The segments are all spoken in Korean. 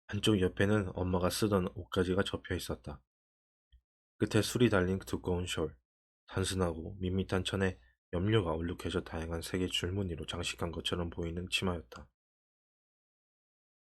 한쪽 옆에는 엄마가 쓰던 옷가지가 접혀 있었다. 끝에 술이 달린 두꺼운 숄, 단순하고 밋밋한 천에 염료가 얼룩해져 다양한 색의 줄무늬로 장식한 것처럼 보이는 치마였다.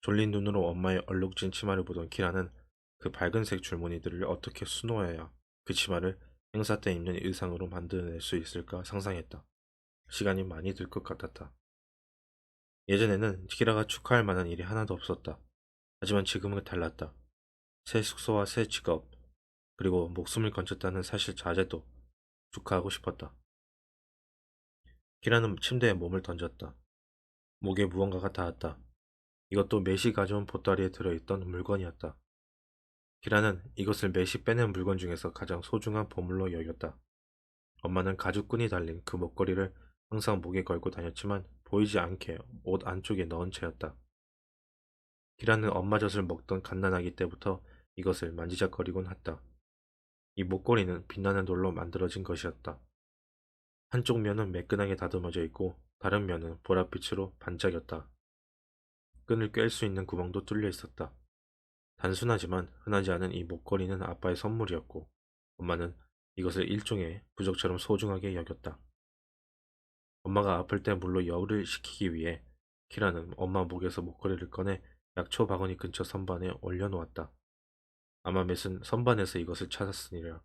졸린 눈으로 엄마의 얼룩진 치마를 보던 키라는 그 밝은색 줄무늬들을 어떻게 수놓아야 그 치마를 행사 때 입는 의상으로 만들어낼 수 있을까 상상했다. 시간이 많이 들 것 같았다. 예전에는 키라가 축하할 만한 일이 하나도 없었다. 하지만 지금은 달랐다. 새 숙소와 새 직업, 그리고 목숨을 건졌다는 사실 자체도 축하하고 싶었다. 키라는 침대에 몸을 던졌다. 목에 무언가가 닿았다. 이것도 매시 가져온 보따리에 들어있던 물건이었다. 키라는 이것을 매시 빼낸 물건 중에서 가장 소중한 보물로 여겼다. 엄마는 가죽끈이 달린 그 목걸이를 항상 목에 걸고 다녔지만 보이지 않게 옷 안쪽에 넣은 채였다. 키라는 엄마 젖을 먹던 갓난아기 때부터 이것을 만지작거리곤 했다. 이 목걸이는 빛나는 돌로 만들어진 것이었다. 한쪽 면은 매끈하게 다듬어져 있고 다른 면은 보랏빛으로 반짝였다. 끈을 꿰을 수 있는 구멍도 뚫려 있었다. 단순하지만 흔하지 않은 이 목걸이는 아빠의 선물이었고 엄마는 이것을 일종의 부적처럼 소중하게 여겼다. 엄마가 아플 때 물로 열을 식히기 위해 키라는 엄마 목에서 목걸이를 꺼내 약초 바구니 근처 선반에 올려놓았다. 아마 맷은 선반에서 이것을 찾았으리라.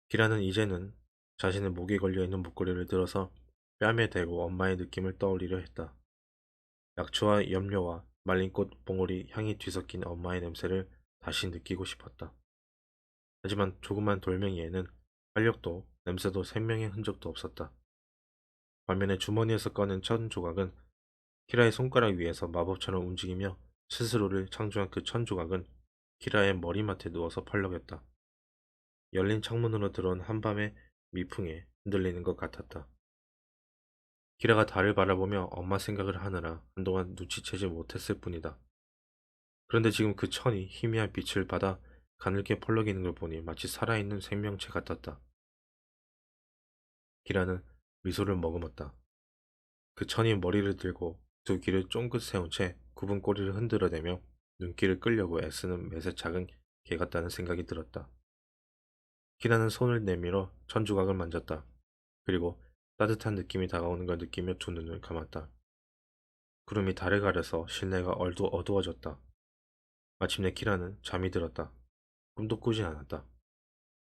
키라는 이제는 자신의 목에 걸려있는 목걸이를 들어서 뺨에 대고 엄마의 느낌을 떠올리려 했다. 약초와 염료와 말린 꽃 봉오리 향이 뒤섞인 엄마의 냄새를 다시 느끼고 싶었다. 하지만 조그만 돌멩이에는 활력도 냄새도 생명의 흔적도 없었다. 반면에 주머니에서 꺼낸 천 조각은 키라의 손가락 위에서 마법처럼 움직이며 스스로를 창조한 그 천 조각은 키라의 머리맡에 누워서 펄럭였다. 열린 창문으로 들어온 한밤의 미풍에 흔들리는 것 같았다. 키라가 달을 바라보며 엄마 생각을 하느라 한동안 눈치채지 못했을 뿐이다. 그런데 지금 그 천이 희미한 빛을 받아 가늘게 펄럭이는 걸 보니 마치 살아있는 생명체 같았다. 키라는 미소를 머금었다. 그 천이 머리를 들고 두 귀를 쫑긋 세운 채 굽은 꼬리를 흔들어대며 눈길을 끌려고 애쓰는 매새 작은 개 같다는 생각이 들었다. 키라는 손을 내밀어 천 조각을 만졌다. 그리고 따뜻한 느낌이 다가오는 걸 느끼며 두 눈을 감았다. 구름이 달을 가려서 실내가 어두워졌다. 마침내 키라는 잠이 들었다. 꿈도 꾸진 않았다.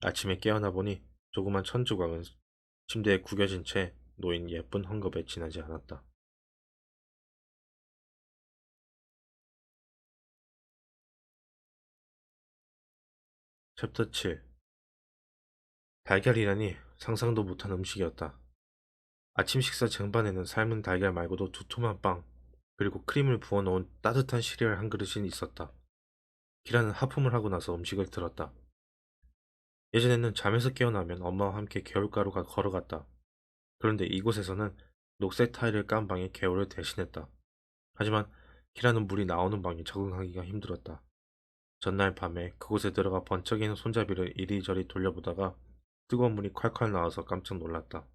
아침에 깨어나 보니 조그만 천 조각은 침대에 구겨진 채 놓인 예쁜 헝겊에 지나지 않았다. 챕터 7. 달걀이라니 상상도 못한 음식이었다. 아침 식사 쟁반에는 삶은 달걀 말고도 두툼한 빵, 그리고 크림을 부어 놓은 따뜻한 시리얼 한 그릇이 있었다. 키라는 하품을 하고 나서 음식을 들었다. 예전에는 잠에서 깨어나면 엄마와 함께 개울가로 걸어갔다. 그런데 이곳에서는 녹색 타일을 깐 방에 개울을 대신했다. 하지만 키라는 물이 나오는 방에 적응하기가 힘들었다. 전날 밤에 그곳에 들어가 번쩍이는 손잡이를 이리저리 돌려보다가 뜨거운 물이 콸콸 나와서 깜짝 놀랐다.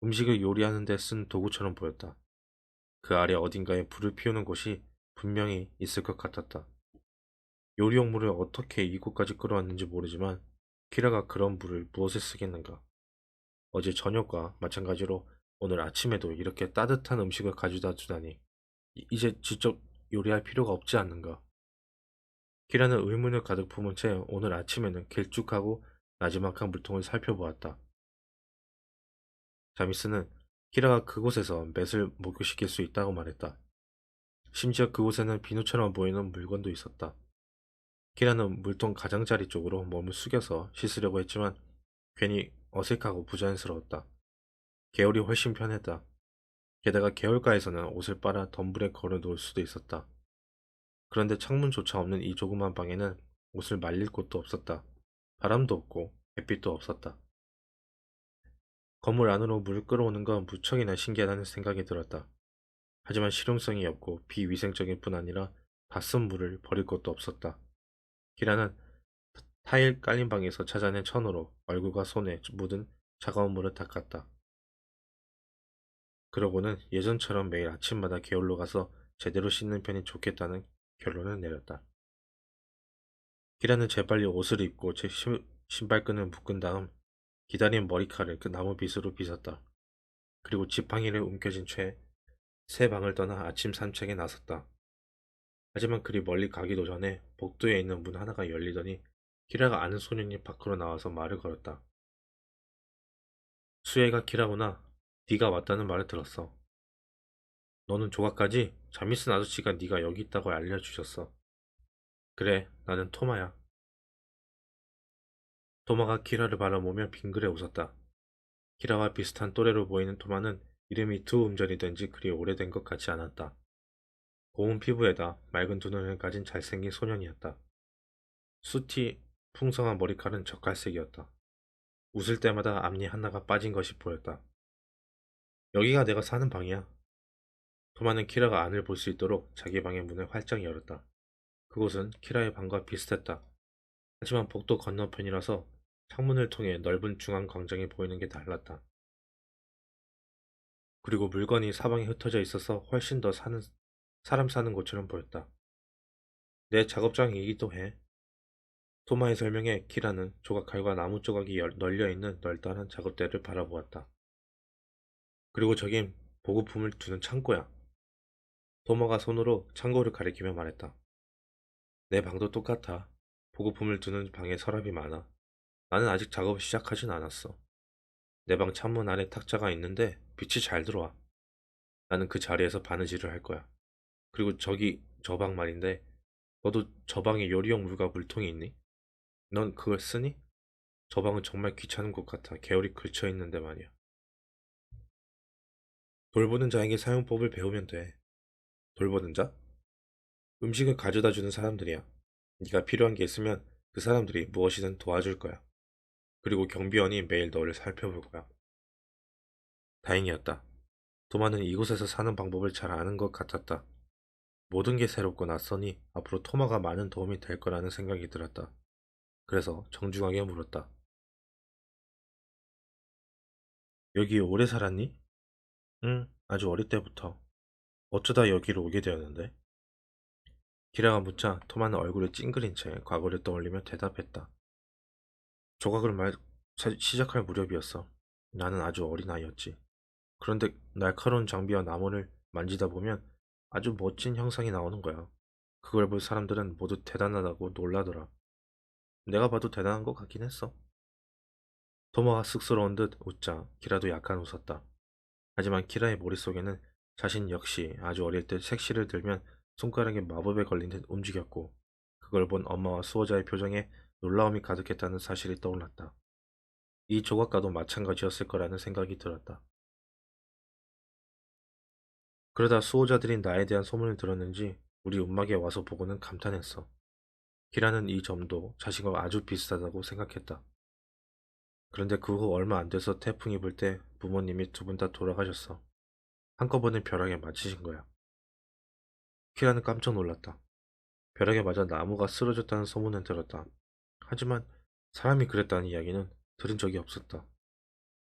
음식을 요리하는 데 쓴 도구처럼 보였다. 그 아래 어딘가에 불을 피우는 곳이 분명히 있을 것 같았다. 요리용 물을 어떻게 이곳까지 끌어왔는지 모르지만 키라가 그런 물을 무엇에 쓰겠는가. 어제 저녁과 마찬가지로 오늘 아침에도 이렇게 따뜻한 음식을 가져다 주다니 이제 직접 요리할 필요가 없지 않는가. 키라는 의문을 가득 품은 채 오늘 아침에는 길쭉하고 나지막한 물통을 살펴보았다. 자미스는 키라가 그곳에서 맷을 목욕시킬 수 있다고 말했다. 심지어 그곳에는 비누처럼 보이는 물건도 있었다. 키라는 물통 가장자리 쪽으로 몸을 숙여서 씻으려고 했지만 괜히 어색하고 부자연스러웠다. 개울이 훨씬 편했다. 게다가 개울가에서는 옷을 빨아 덤불에 걸어 놓을 수도 있었다. 그런데 창문조차 없는 이 조그만 방에는 옷을 말릴 곳도 없었다. 바람도 없고 햇빛도 없었다. 건물 안으로 물을 끌어오는 건 무척이나 신기하다는 생각이 들었다. 하지만 실용성이 없고 비위생적일 뿐 아니라 다 쓴 물을 버릴 곳도 없었다. 기라는 타일 깔린 방에서 찾아낸 천으로 얼굴과 손에 묻은 차가운 물을 닦았다. 그러고는 예전처럼 매일 아침마다 게을러 가서 제대로 씻는 편이 좋겠다는 결론을 내렸다. 키라는 재빨리 옷을 입고 제 신발끈을 묶은 다음 기다린 머리카락을 그 나무 빗으로 빗었다. 그리고 지팡이를 움켜쥔 채 새 방을 떠나 아침 산책에 나섰다. 하지만 그리 멀리 가기도 전에 복도에 있는 문 하나가 열리더니 키라가 아는 소년이 밖으로 나와서 말을 걸었다. 수혜가 키라구나. 네가 왔다는 말을 들었어. 너는 조각까지 자미슨 아저씨가 네가 여기 있다고 알려주셨어. 그래, 나는 토마야. 토마가 키라를 바라보며 빙그레 웃었다. 키라와 비슷한 또래로 보이는 토마는 이름이 두 음절이 된 지 그리 오래된 것 같지 않았다. 고운 피부에다 맑은 두 눈을 가진 잘생긴 소년이었다. 숱이 풍성한 머리칼은 젓갈색이었다. 웃을 때마다 앞니 하나가 빠진 것이 보였다. 여기가 내가 사는 방이야. 토마는 키라가 안을 볼 수 있도록 자기 방의 문을 활짝 열었다. 그곳은 키라의 방과 비슷했다. 하지만 복도 건너편이라서 창문을 통해 넓은 중앙 광장이 보이는 게 달랐다. 그리고 물건이 사방에 흩어져 있어서 훨씬 더 사람 사는 곳처럼 보였다. 내 작업장이기도 해. 토마의 설명에 키라는 조각칼과 나무 조각이 널려있는 널따란 작업대를 바라보았다. 그리고 저긴 보급품을 두는 창고야. 토마가 손으로 창고를 가리키며 말했다. 내 방도 똑같아. 보급품을 두는 방에 서랍이 많아. 나는 아직 작업을 시작하진 않았어. 내 방 창문 안에 탁자가 있는데 빛이 잘 들어와. 나는 그 자리에서 바느질을 할 거야. 그리고 저기 저 방 말인데 너도 저 방에 요리용 물과 물통이 있니? 넌 그걸 쓰니? 저 방은 정말 귀찮은 곳 같아. 게을이 긁혀 있는데 말이야. 돌보는 자에게 사용법을 배우면 돼. 돌보는 자? 음식을 가져다 주는 사람들이야. 네가 필요한 게 있으면 그 사람들이 무엇이든 도와줄 거야. 그리고 경비원이 매일 너를 살펴볼 거야. 다행이었다. 토마는 이곳에서 사는 방법을 잘 아는 것 같았다. 모든 게 새롭고 낯서니 앞으로 토마가 많은 도움이 될 거라는 생각이 들었다. 그래서 정중하게 물었다. 여기 오래 살았니? 응, 아주 어릴 때부터. 어쩌다 여기로 오게 되었는데? 기라가 묻자 토마는 얼굴을 찡그린 채 과거를 떠올리며 대답했다. 조각을 시작할 무렵이었어. 나는 아주 어린아이였지. 그런데 날카로운 장비와 나무를 만지다 보면 아주 멋진 형상이 나오는 거야. 그걸 볼 사람들은 모두 대단하다고 놀라더라. 내가 봐도 대단한 것 같긴 했어. 토마가 쑥스러운 듯 웃자 키라도 약간 웃었다. 하지만 키라의 머릿속에는 자신 역시 아주 어릴 때 색시를 들면 손가락에 마법에 걸린 듯 움직였고 그걸 본 엄마와 수호자의 표정에 놀라움이 가득했다는 사실이 떠올랐다. 이 조각가도 마찬가지였을 거라는 생각이 들었다. 그러다 수호자들이 나에 대한 소문을 들었는지 우리 움막에 와서 보고는 감탄했어. 키라는 이 점도 자신과 아주 비슷하다고 생각했다. 그런데 그 후 얼마 안 돼서 태풍이 불 때 부모님이 두 분 다 돌아가셨어. 한꺼번에 벼락에 맞으신 거야. 키라는 깜짝 놀랐다. 벼락에 맞아 나무가 쓰러졌다는 소문은 들었다. 하지만 사람이 그랬다는 이야기는 들은 적이 없었다.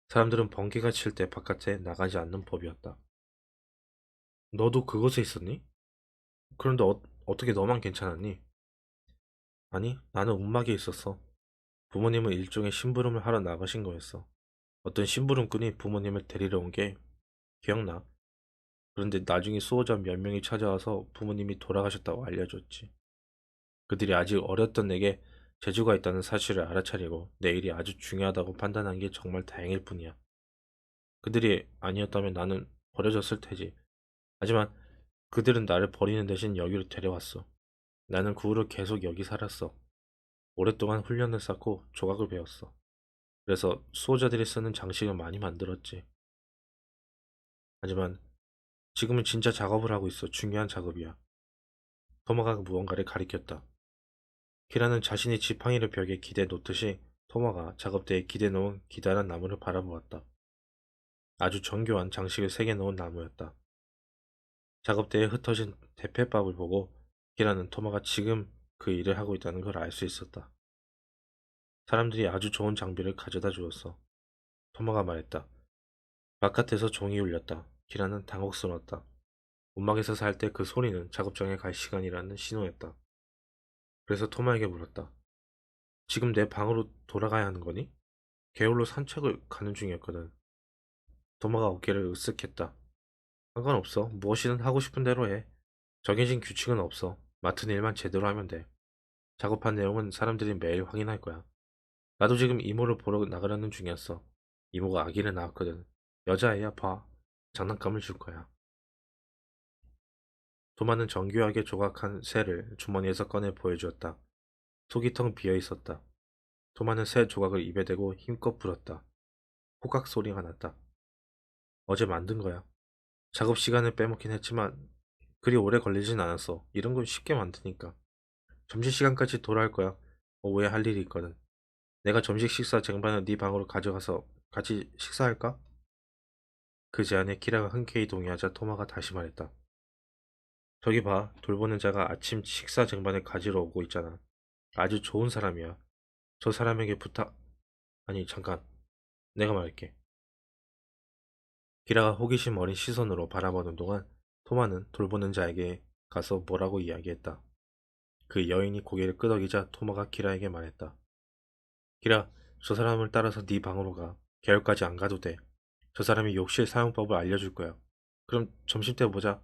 사람들은 번개가 칠 때 바깥에 나가지 않는 법이었다. 너도 그곳에 있었니? 그런데 어떻게 너만 괜찮았니? 아니, 나는 움막에 있었어. 부모님은 일종의 심부름을 하러 나가신 거였어. 어떤 심부름꾼이 부모님을 데리러 온 게 기억나. 그런데 나중에 수호자 몇 명이 찾아와서 부모님이 돌아가셨다고 알려줬지. 그들이 아직 어렸던 내게 재주가 있다는 사실을 알아차리고 내 일이 아주 중요하다고 판단한 게 정말 다행일 뿐이야. 그들이 아니었다면 나는 버려졌을 테지. 하지만 그들은 나를 버리는 대신 여기로 데려왔어. 나는 그 후로 계속 여기 살았어. 오랫동안 훈련을 쌓고 조각을 배웠어. 그래서 수호자들이 쓰는 장식을 많이 만들었지. 하지만 지금은 진짜 작업을 하고 있어. 중요한 작업이야. 토마가 무언가를 가리켰다. 키라는 자신이 지팡이를 벽에 기대 놓듯이 토마가 작업대에 기대 놓은 기다란 나무를 바라보았다. 아주 정교한 장식을 새겨 놓은 나무였다. 작업대에 흩어진 대패밥을 보고 키라는 토마가 지금 그 일을 하고 있다는 걸 알 수 있었다. 사람들이 아주 좋은 장비를 가져다 주었어. 토마가 말했다. 바깥에서 종이 울렸다. 키라는 당혹스러웠다. 움막에서 살 때 그 소리는 작업장에 갈 시간이라는 신호였다. 그래서 토마에게 물었다. 지금 내 방으로 돌아가야 하는 거니? 게을로 산책을 가는 중이었거든. 토마가 어깨를 으쓱했다. 상관없어. 무엇이든 하고 싶은 대로 해. 정해진 규칙은 없어. 맡은 일만 제대로 하면 돼. 작업한 내용은 사람들이 매일 확인할 거야. 나도 지금 이모를 보러 나가려는 중이었어. 이모가 아기를 낳았거든. 여자애야, 봐. 장난감을 줄 거야. 토마는 정교하게 조각한 새를 주머니에서 꺼내 보여주었다. 속이 텅 비어 있었다. 토마는 새 조각을 입에 대고 힘껏 불었다. 호각 소리가 났다. 어제 만든 거야. 작업 시간을 빼먹긴 했지만 그리 오래 걸리진 않았어. 이런 건 쉽게 만드니까. 점심시간까지 돌아올 거야. 오후에 할 일이 있거든. 내가 점심 식사 쟁반을 네 방으로 가져가서 같이 식사할까? 그 제안에 키라가 흔쾌히 동의하자 토마가 다시 말했다. 저기 봐, 돌보는 자가 아침 식사 쟁반을 가지러 오고 있잖아. 아주 좋은 사람이야. 저 사람에게 부탁... 아니, 잠깐. 내가 말할게. 키라가 호기심 어린 시선으로 바라보는 동안 토마는 돌보는 자에게 가서 뭐라고 이야기했다. 그 여인이 고개를 끄덕이자 토마가 키라에게 말했다. 키라, 저 사람을 따라서 네 방으로 가. 계열까지 안 가도 돼. 저 사람이 욕실 사용법을 알려줄 거야. 그럼 점심때 보자.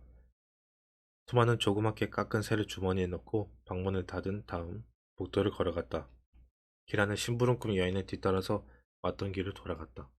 토마는 조그맣게 깎은 새를 주머니에 넣고 방문을 닫은 다음 복도를 걸어갔다. 키라는 심부름꾼 여인을 뒤따라서 왔던 길을 돌아갔다.